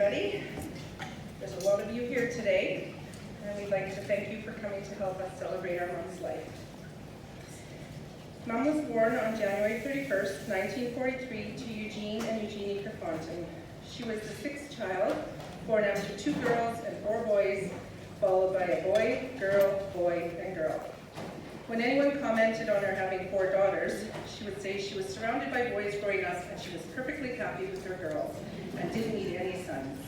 everybody. There's a lot of you here today, and we'd like to thank you for coming to help us celebrate our mom's life. Mom was born on January 31st, 1943 to Eugene and Eugenie Kerfontaine. She was the sixth child, born after 2 girls and 4 boys, followed by a boy, boy, and girl. When anyone commented on her having 4 daughters, she would say she was surrounded by boys growing up and she was perfectly happy with her girls and didn't need any sons.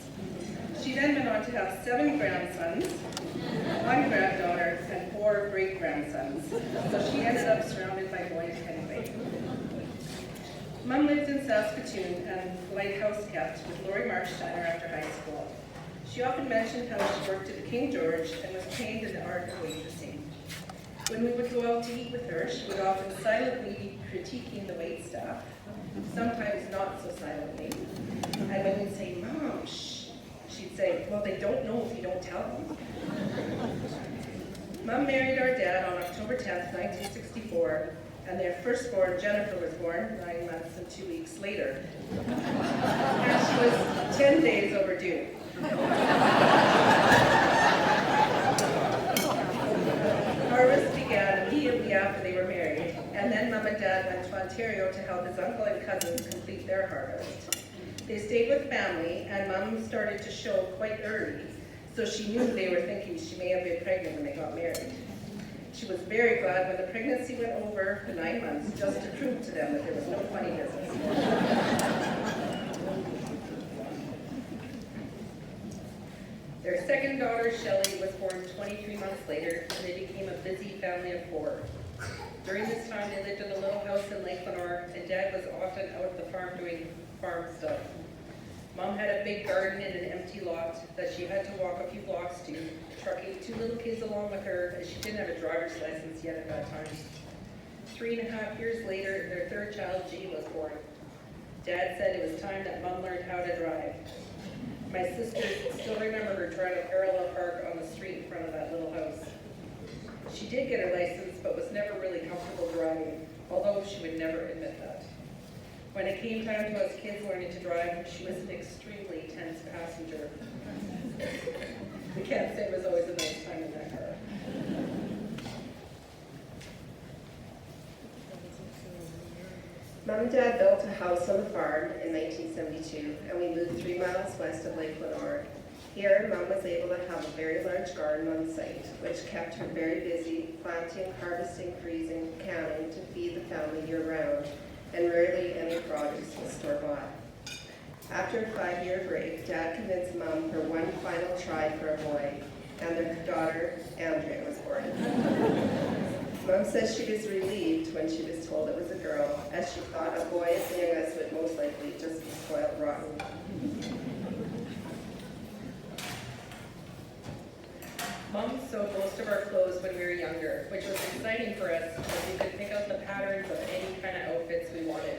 She then went on to have 7 grandsons, 1 granddaughter, and 4 great-grandsons. So she ended up surrounded by boys anyway. Mom lived in Saskatoon and lighthouse kept with Laurie Marksteiner after high school. She often mentioned how she worked at the King George and was trained in the art of waitressing. When we would go out to eat with her, she would often silently be critiquing the waitstaff, sometimes not so silently. And when we'd say, "Mom, shh," she'd say, "Well, they don't know if you don't tell them." Mom married our dad on October 10th, 1964, and their firstborn, Jennifer, was born 9 months and 2 weeks later. And she was 10 days overdue. Harvest began immediately after they were married, and then Mom and Dad went to Ontario to help his uncle and cousins complete their harvest. They stayed with family, and Mom started to show quite early, so she knew they were thinking she may have been pregnant when they got married. She was very glad when the pregnancy went over the 9 months, just to prove to them that there was no funny business. Their second daughter, Shelley, was born 23 months later, and they became a busy family of 4. During this time, they lived in a little house in Lake Lenore, and Dad was often out at the farm doing farm stuff. Mom had a big garden in an empty lot that she had to walk a few blocks to, trucking 2 little kids along with her, as she didn't have a driver's license yet at that time. 3.5 years later, their third child, Jean, was born. Dad said it was time that Mom learned how to drive. My sisters still remember her trying to parallel park on the street in front of that little house. She did get her license, but was never really comfortable driving, although she would never admit that. When it came time to us kids learning to drive, she was an extremely tense passenger. We can't say it was always a nice time in that car. Mom and Dad built a house on the farm in 1972, and we moved 3 miles west of Lake Lenore. Here, Mom was able to have a very large garden on site, which kept her very busy, planting, harvesting, freezing, canning to feed the family year-round, and rarely any produce was store-bought. After a 5-year break, Dad convinced Mom for one final try for a boy, and their daughter, Andrea, was born. Mom says she was relieved when she was told it was a girl, as she thought a boy as young as would most likely just be spoiled rotten. Mom sewed most of our clothes when we were younger, which was exciting for us because we could pick out the patterns of any kind of outfits we wanted.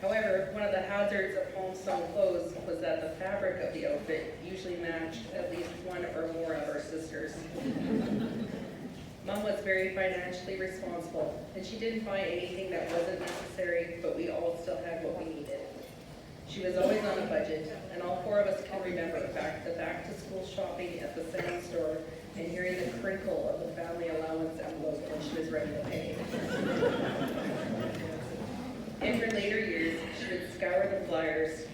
However, one of the hazards of home-sewn clothes was that the fabric of the outfit usually matched at least one or more of our sisters. Mom was very financially responsible, and she didn't buy anything that wasn't necessary, but we all still had what we needed. She was always on a budget, and all 4 of us can remember the back-to-school shopping at the Sound store and hearing the crinkle of the family allowance envelope when she was ready to pay. In her later years, she would scour the flyers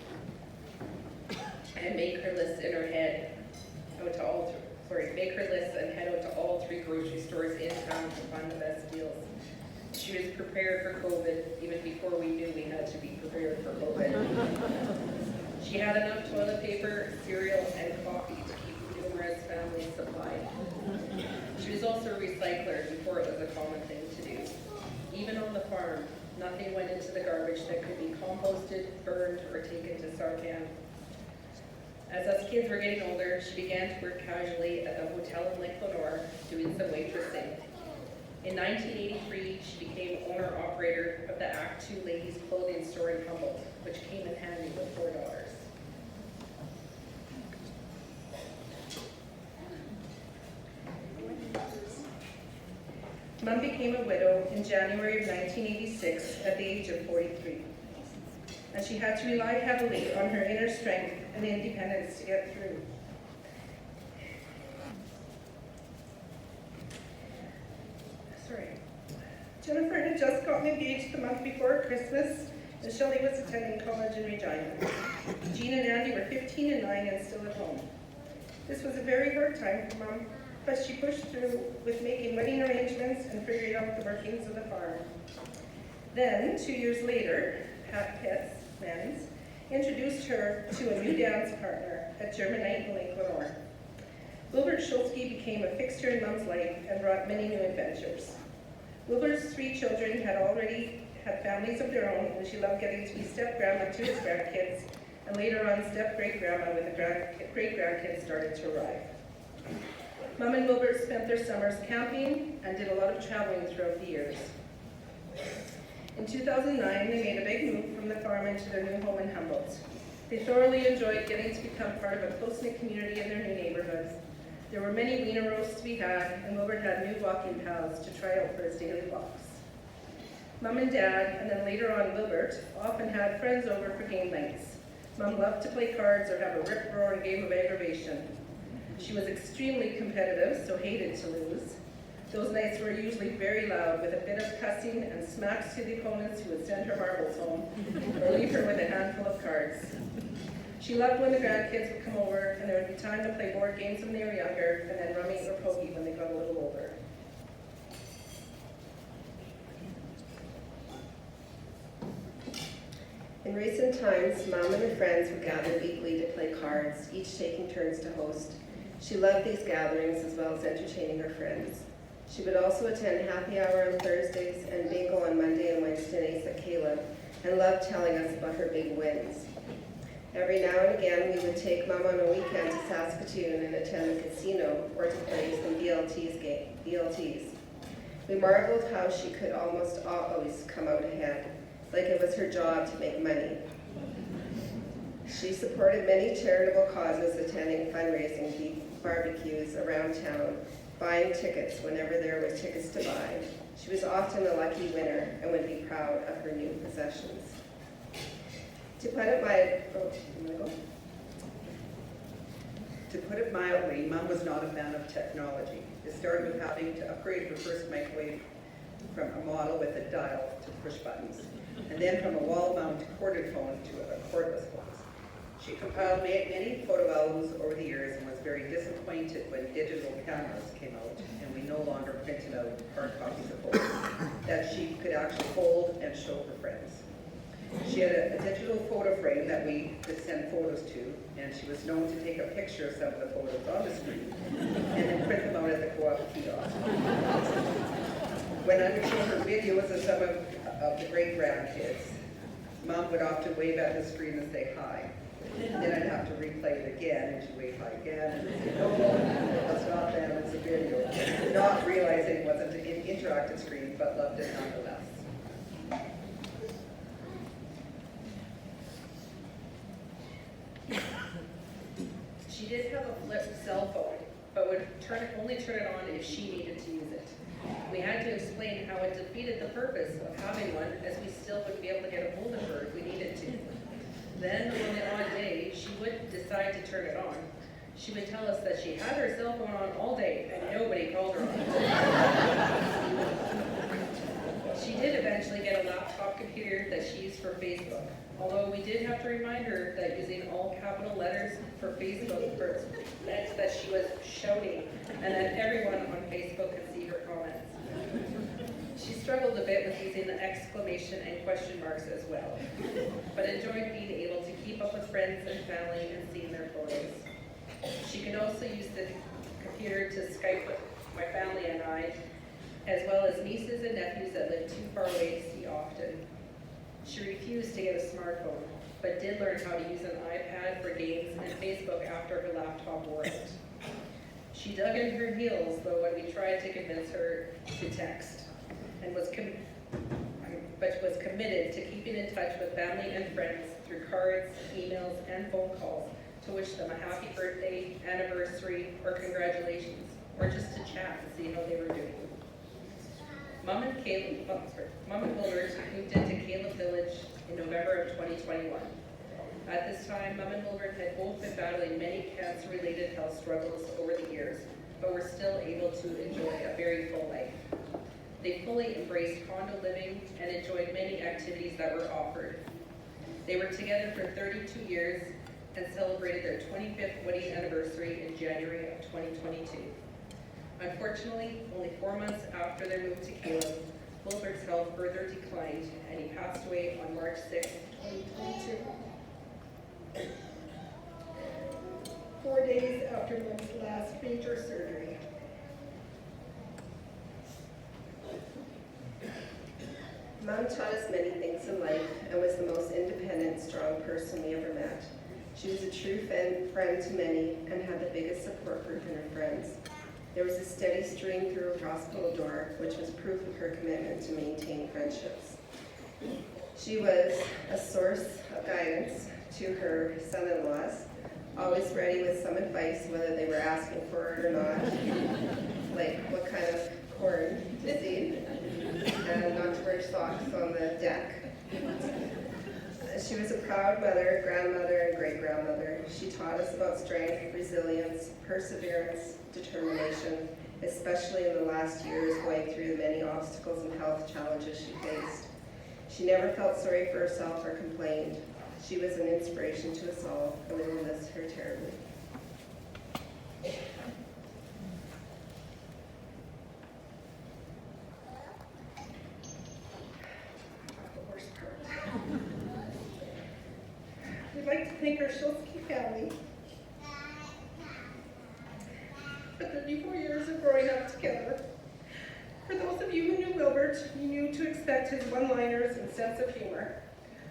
and make her lists in her head make her lists and head out to all 3 grocery stores in town to find the best deals. She was prepared for COVID even before we knew we had to be prepared for COVID. She had enough toilet paper, cereal, and coffee to keep numerous families supplied. She was also a recycler before it was a common thing to do. Even on the farm, nothing went into the garbage that could be composted, burned, or taken to Sarcan. As us kids were getting older, she began to work casually at a hotel in Lake Lenore, doing some waitressing. In 1983, she became owner-operator of the Act II ladies' clothing store in Humboldt, which came in handy with 4 daughters. Mom became a widow in January of 1986 at the age of 43. and she had to rely heavily on her inner strength and independence to get through. Jennifer had just gotten engaged the month before Christmas, and Shelley was attending college in Regina. Jean and Andy were 15 and 9 and still at home. This was a very hard time for Mom, but she pushed through with making wedding arrangements and figuring out the workings of the farm. Then, 2 years later, Pat Pitts introduced her to a new dance partner at Germanite in Lake Lenore. Buttinger-Schulzke became a fixture in Mom's life and brought many new adventures. Wilbur's 3 children had already had families of their own, and she loved getting to be step-grandma to his grandkids, and later on step-great-grandma when the great-grandkids started to arrive. Mom and Wilbur spent their summers camping and did a lot of traveling throughout the years. In 2009, they made a big move from the farm into their new home in Humboldt. They thoroughly enjoyed getting to become part of a close-knit community in their new neighborhood. There were many wiener roasts to be had, and Wilbur had new walking paths to try out for his daily walks. Mom and Dad, and then later on Wilbert, often had friends over for game nights. Mom loved to play cards or have a rip-roaring game of aggravation. She was extremely competitive, so hated to lose. Those nights were usually very loud, with a bit of cussing and smacks to the opponents who would send her marbles home, or leave her with a handful of cards. She loved when the grandkids would come over, and there would be time to play board games when they were younger, and then rummy or pokey when they got a little older. In recent times, Mom and her friends would gather weekly to play cards, each taking turns to host. She loved these gatherings as well as entertaining her friends. She would also attend happy hour on Thursdays and bingo on Monday and Wednesday nights at Caleb, and loved telling us about her big wins. Every now and again, we would take Mom on a weekend to Saskatoon and attend the casino or to play some BLTs. We marveled how she could almost always come out ahead, like it was her job to make money. She supported many charitable causes, attending fundraising barbecues around town, buying tickets whenever there were tickets to buy. She was often a lucky winner and would be proud of her new possessions. To put it mildly, Mom was not a fan of technology. It started with having to upgrade her first microwave from a model with a dial to push buttons, and then from a wall-mount corded phone to a cordless one. She compiled many photo albums over the years and was very disappointed when digital cameras came out and we no longer printed out hard copies of photos that she could actually hold and show her friends. She had a digital photo frame that we could send photos to, and she was known to take a picture of some of the photos on the screen and then print them out at the co-op kiosk. When I would show her videos of some of the great grandkids, Mom would often wave at the screen and say hi. Then I'd have to replay it again, and she'd wave hi again, and say, no, that's not them, it's a video. Not realizing it wasn't an interactive screen, but loved it nonetheless. She did have a flip cell phone, but would only turn it on if she needed to use it. We had to explain how it defeated the purpose of having one, as we still would be able to get a hold of her if we needed to. Then, on the odd day, she would decide to turn it on. She would tell us that she had her cell phone on all day, and nobody called her on it. She did eventually get a laptop computer that she used for Facebook, although we did have to remind her that using all capital letters for Facebook meant that she was shouting, and that everyone on Facebook could see her comments. She struggled a bit with using the exclamation and question marks as well, but enjoyed being able to keep up with friends and family and seeing their photos. She could also use the computer to Skype with my family and I, as well as nieces and nephews that lived too far away to see often. She refused to get a smartphone, but did learn how to use an iPad for games and Facebook after her laptop wore out. She dug in her heels, though, when we tried to convince her to text, and was committed to keeping in touch with family and friends through cards, emails, and phone calls to wish them a happy birthday, anniversary, or congratulations, or just to chat and see how they were doing. Mom and Wilbert moved into Caleb Village in November of 2021. At this time, Mum and Wilbert had both been battling many cancer-related health struggles over the years, but were still able to enjoy a very full life. They fully embraced condo living and enjoyed many activities that were offered. They were together for 32 years and celebrated their 25th wedding anniversary in January of 2022. Unfortunately, only 4 months after their move to Caleb, Wilbert's health further declined and he passed away on March 6, 2022. 4 days after Mum's last major surgery. Mom taught us many things in life and was the most independent, strong person we ever met. She was a true friend to many and had the biggest support group in her friends. There was a steady stream through her hospital door, which was proof of her commitment to maintain friendships. She was a source of guidance to her son-in-laws, always ready with some advice, whether they were asking for it or not, like what kind of corn to seed, and not to wear socks on the deck. She was a proud mother, grandmother, and great-grandmother. She taught us about strength, resilience, perseverance, determination, especially in the last years going through the many obstacles and health challenges she faced. She never felt sorry for herself or complained. She was an inspiration to us all, and we will miss her terribly. We'd like to thank our Schulzke family for 34 years of growing up together. For those of you who knew Wilbert, you knew to expect his one-liners and sense of humor.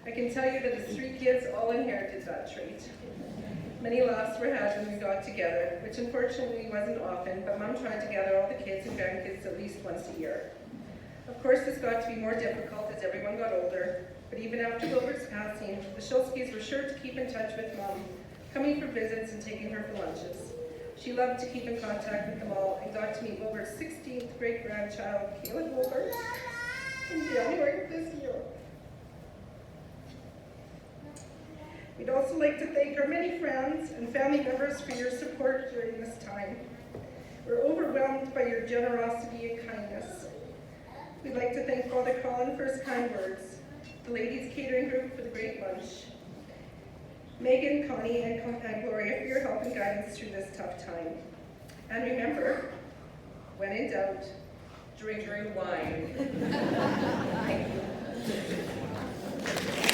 I can tell you that his 3 kids all inherited that trait. Many laughs were had when we got together, which unfortunately wasn't often, but Mum tried to gather all the kids and grandkids at least once a year. Of course, this got to be more difficult as everyone got older, but even after Wilbert's passing, the Schulzkes were sure to keep in touch with Mum, coming for visits and taking her for lunches. She loved to keep in contact with them all and got to meet Wilbert's 16th great-grandchild, Caleb Wilbert, in January of this year. We'd also like to thank our many friends and family members for your support during this time. We're overwhelmed by your generosity and kindness. We'd like to thank Father Colin for his kind words, the ladies' catering group for the great lunch, Megan, Connie, and Gloria for your help and guidance through this tough time. And remember, when in doubt, drink wine. Thank you.